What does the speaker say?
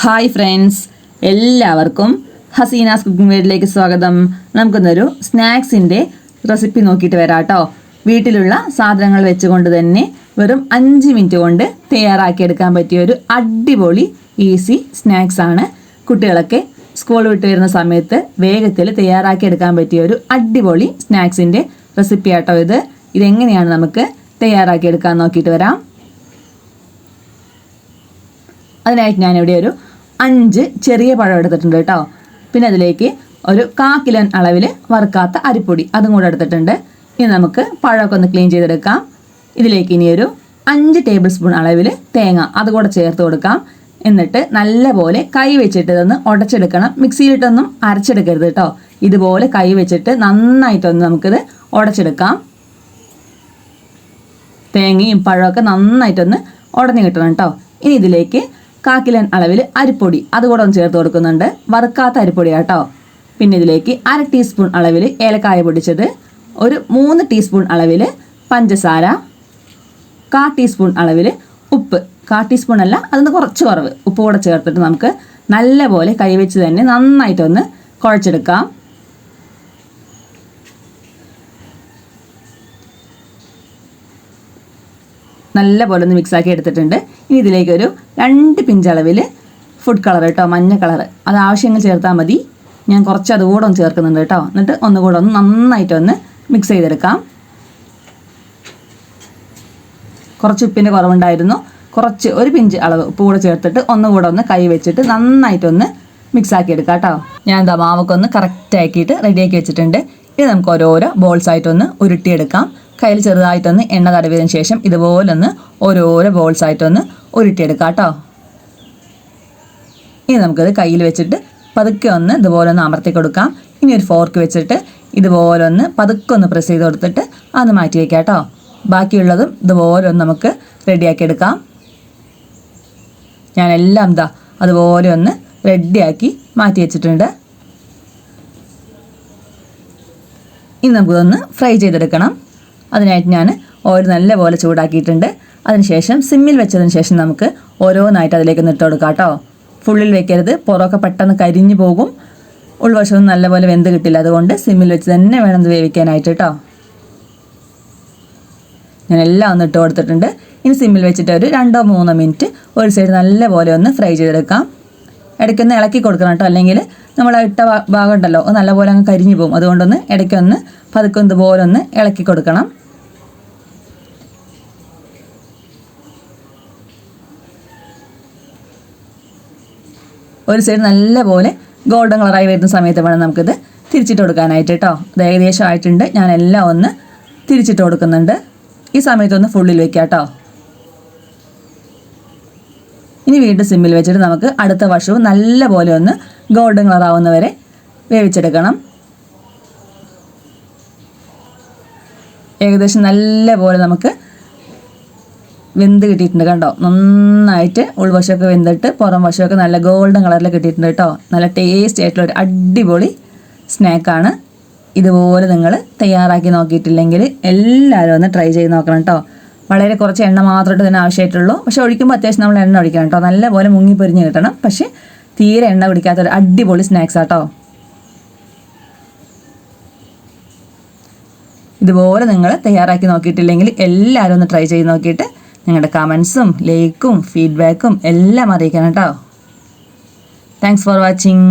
Hi friends, എല്ലാവർക്കും Hasina's cooking വേഡിലേക്ക് സ്വാഗതം. നമുക്കൊന്നൊരു സ്നാക്സിൻ്റെ recipe നോക്കിയിട്ട് വരാം കേട്ടോ. വീട്ടിലുള്ള സാധനങ്ങൾ വെച്ചുകൊണ്ട് തന്നെ വെറും 5 മിനിറ്റ് കൊണ്ട് തയ്യാറാക്കിയെടുക്കാൻ പറ്റിയ ഒരു അടിപൊളി ഈസി സ്നാക്സ് ആണ്. കുട്ടികളൊക്കെ സ്കൂൾ വിട്ട് വരുന്ന സമയത്ത് വേഗത്തിൽ തയ്യാറാക്കിയെടുക്കാൻ പറ്റിയ ഒരു അടിപൊളി സ്നാക്സിൻ്റെ റെസിപ്പി ആട്ടോ ഇത്. ഇതെങ്ങനെയാണ് നമുക്ക് തയ്യാറാക്കിയെടുക്കാൻ നോക്കിയിട്ട് വരാം. അതിനായിട്ട് ഞാനിവിടെ ഒരു 5 ചെറിയ പഴം എടുത്തിട്ടുണ്ട് കേട്ടോ. പിന്നെ അതിലേക്ക് ഒരു 1/4 കിലോ അളവിൽ വറുക്കാത്ത അരിപ്പൊടി അതും കൂടെ എടുത്തിട്ടുണ്ട്. ഇനി നമുക്ക് പഴമൊക്കെ ഒന്ന് ക്ലീൻ ചെയ്തെടുക്കാം. ഇതിലേക്ക് ഇനി ഒരു 5 ടേബിൾ സ്പൂൺ അളവിൽ തേങ്ങ അതുകൂടെ ചേർത്ത് കൊടുക്കാം. എന്നിട്ട് നല്ലപോലെ കൈ വെച്ചിട്ട് ഇതൊന്ന് ഉടച്ചെടുക്കണം. മിക്സിയിലിട്ടൊന്നും അരച്ചെടുക്കരുത് കേട്ടോ. ഇതുപോലെ കൈ വെച്ചിട്ട് നന്നായിട്ടൊന്ന് നമുക്കിത് ഉടച്ചെടുക്കാം. തേങ്ങയും പഴമൊക്കെ നന്നായിട്ടൊന്ന് ഉടഞ്ഞു കിട്ടണം കേട്ടോ. ഇനി ഇതിലേക്ക് 1/4 കിലോ അളവിൽ അരിപ്പൊടി അതുകൂടെ ഒന്ന് ചേർത്ത് കൊടുക്കുന്നുണ്ട്. വറുക്കാത്ത അരിപ്പൊടി കേട്ടോ. പിന്നെ ഇതിലേക്ക് 1/2 ടീസ്പൂൺ അളവിൽ ഏലക്കായ പൊടിച്ചത്, ഒരു 3 ടീസ്പൂൺ അളവിൽ പഞ്ചസാര, 1/4 ടീസ്പൂൺ അളവിൽ ഉപ്പ്. 1/4 ടീസ്പൂൺ അല്ല, അതിന് കുറച്ച് കുറവ് ഉപ്പ് കൂടെ ചേർത്തിട്ട് നമുക്ക് നല്ലപോലെ കൈവച്ച് തന്നെ നന്നായിട്ടൊന്ന് കുഴച്ചെടുക്കാം. നല്ലപോലെ ഒന്ന് മിക്സാക്കി എടുത്തിട്ടുണ്ട്. ഇനി ഇതിലേക്ക് ഒരു 2 പിഞ്ച് അളവിൽ ഫുഡ് കളർ കേട്ടോ, മഞ്ഞ കളർ. അത് ആവശ്യങ്ങൾ ചേർത്താൽ മതി. ഞാൻ കുറച്ച് അതുകൂടെ ഒന്ന് ചേർക്കുന്നുണ്ട് കേട്ടോ. എന്നിട്ട് ഒന്നുകൂടെ ഒന്ന് നന്നായിട്ടൊന്ന് മിക്സ് ചെയ്തെടുക്കാം. കുറച്ച് ഉപ്പിൻ്റെ കുറവുണ്ടായിരുന്നു. കുറച്ച് 1 പിഞ്ച് അളവ് ഉപ്പ് കൂടെ ചേർത്തിട്ട് ഒന്നുകൂടെ ഒന്ന് കൈ വെച്ചിട്ട് നന്നായിട്ടൊന്ന് മിക്സാക്കി എടുക്കാം കേട്ടോ. ഞാൻ എന്താ മാവൊക്കെ ഒന്ന് കറക്റ്റ് ആക്കിയിട്ട് റെഡിയാക്കി വെച്ചിട്ടുണ്ട്. ഇനി നമുക്ക് ഓരോരോ ബോൾസ് ആയിട്ടൊന്ന് ഉരുട്ടിയെടുക്കാം. കയ്യിൽ ചെറുതായിട്ടൊന്ന് എണ്ണ തടവിയതിന് ശേഷം ഇതുപോലൊന്ന് ഓരോരോ ബോൾസ് ആയിട്ടൊന്ന് ഉരുട്ടിയെടുക്കാം കേട്ടോ. ഇനി നമുക്കത് കയ്യിൽ വെച്ചിട്ട് പതുക്കെ ഒന്ന് ഇതുപോലെ ഒന്ന് അമർത്തി കൊടുക്കാം. ഇനി ഒരു ഫോർക്ക് വെച്ചിട്ട് ഇതുപോലെ ഒന്ന് പതുക്കെ ഒന്ന് പ്രസ് ചെയ്ത് കൊടുത്തിട്ട് അതൊന്ന് മാറ്റി വയ്ക്കാം കേട്ടോ. ബാക്കിയുള്ളതും ഇതുപോലെ ഒന്ന് നമുക്ക് റെഡിയാക്കി എടുക്കാം. ഞാനെല്ലാം അതുപോലെ ഒന്ന് റെഡിയാക്കി മാറ്റി വെച്ചിട്ടുണ്ട്. ഇനി നമുക്കിതൊന്ന് ഫ്രൈ ചെയ്തെടുക്കണം. അതിനായിട്ട് ഞാൻ ഓയിൽ നല്ലപോലെ ചൂടാക്കിയിട്ടുണ്ട്. അതിനുശേഷം സിമ്മിൽ വെച്ചതിന് ശേഷം നമുക്ക് ഓരോന്നായിട്ട് അതിലേക്ക് ഇട്ട് കൊടുക്കാം കേട്ടോ. ഫുള്ളിൽ വെക്കരുത്, പുറമൊക്കെ പെട്ടെന്ന് കരിഞ്ഞു പോകും. ഉൾവശവും നല്ലപോലെ വെന്ത് കിട്ടില്ല. അതുകൊണ്ട് സിമ്മിൽ വെച്ച് തന്നെ വേണം ഇത് വേവിക്കാനായിട്ട് കേട്ടോ. ഞാൻ എല്ലാം ഒന്ന് ഇട്ട് കൊടുത്തിട്ടുണ്ട്. ഇനി സിമ്മിൽ വെച്ചിട്ട് ഒരു 2-3 മിനിറ്റ് ഒരു സൈഡ് നല്ലപോലെ ഒന്ന് ഫ്രൈ ചെയ്തെടുക്കാം. ഇടയ്ക്കൊന്ന് ഇളക്കി കൊടുക്കണം കേട്ടോ, അല്ലെങ്കിൽ നമ്മൾ ഇട്ട ഭാഗം ഉണ്ടല്ലോ നല്ലപോലെ അങ്ങ് കരിഞ്ഞു പോകും. അതുകൊണ്ടൊന്ന് ഇടയ്ക്കൊന്ന് പതുക്കെ ഇതുപോലെ ഒന്ന് ഇളക്കി കൊടുക്കണം. ഒരു സൈഡ് നല്ലപോലെ ഗോൾഡൻ കളറായി വരുന്ന സമയത്ത് വേണം നമുക്കിത് തിരിച്ചിട്ട് കൊടുക്കാനായിട്ട് കേട്ടോ. അത് ഏകദേശം ആയിട്ടുണ്ട്. ഞാൻ എല്ലാം ഒന്ന് തിരിച്ചിട്ട് കൊടുക്കുന്നുണ്ട്. ഈ സമയത്തൊന്ന് ഫുള്ളിൽ വെക്കാം കേട്ടോ. ഇനി വീണ്ടും സിമ്മിൽ വെച്ചിട്ട് നമുക്ക് അടുത്ത വശവും നല്ലപോലെ ഒന്ന് ഗോൾഡൻ കളറാവുന്നവരെ വേവിച്ചെടുക്കണം. ഏകദേശം നല്ലപോലെ നമുക്ക് വെന്ത് കിട്ടിയിട്ടുണ്ട് കണ്ടോ. നന്നായിട്ട് ഉൾവശമൊക്കെ വെന്തിട്ട് പുറം വശമൊക്കെ നല്ല ഗോൾഡൻ കളറിൽ കിട്ടിയിട്ടുണ്ട് കേട്ടോ. നല്ല ടേസ്റ്റി ആയിട്ടുള്ള ഒരു അടിപൊളി സ്നാക്കാണ്. ഇതുപോലെ നിങ്ങൾ തയ്യാറാക്കി നോക്കിയിട്ടില്ലെങ്കിൽ എല്ലാവരും ഒന്ന് ട്രൈ ചെയ്ത് നോക്കണം കേട്ടോ. വളരെ കുറച്ച് എണ്ണ മാത്രമായിട്ട് തന്നെ ആവശ്യമായിട്ടുള്ളൂ. പക്ഷേ ഒഴിക്കുമ്പോൾ അത്യാവശ്യം നമ്മൾ എണ്ണ ഒഴിക്കണം കേട്ടോ. നല്ലപോലെ മുങ്ങി പൊരിഞ്ഞ് കിട്ടണം. പക്ഷേ തീരെ എണ്ണ കുടിക്കാത്തൊരു അടിപൊളി സ്നാക്സ് ആട്ടോ. ഇതുപോലെ നിങ്ങൾ തയ്യാറാക്കി നോക്കിയിട്ടില്ലെങ്കിൽ എല്ലാവരും ഒന്ന് ട്രൈ ചെയ്ത് നോക്കിയിട്ട് നിങ്ങളുടെ കമൻസും ലൈക്കും ഫീഡ്ബാക്കും എല്ലാം അറിയിക്കണം കേട്ടോ. Thanks for watching.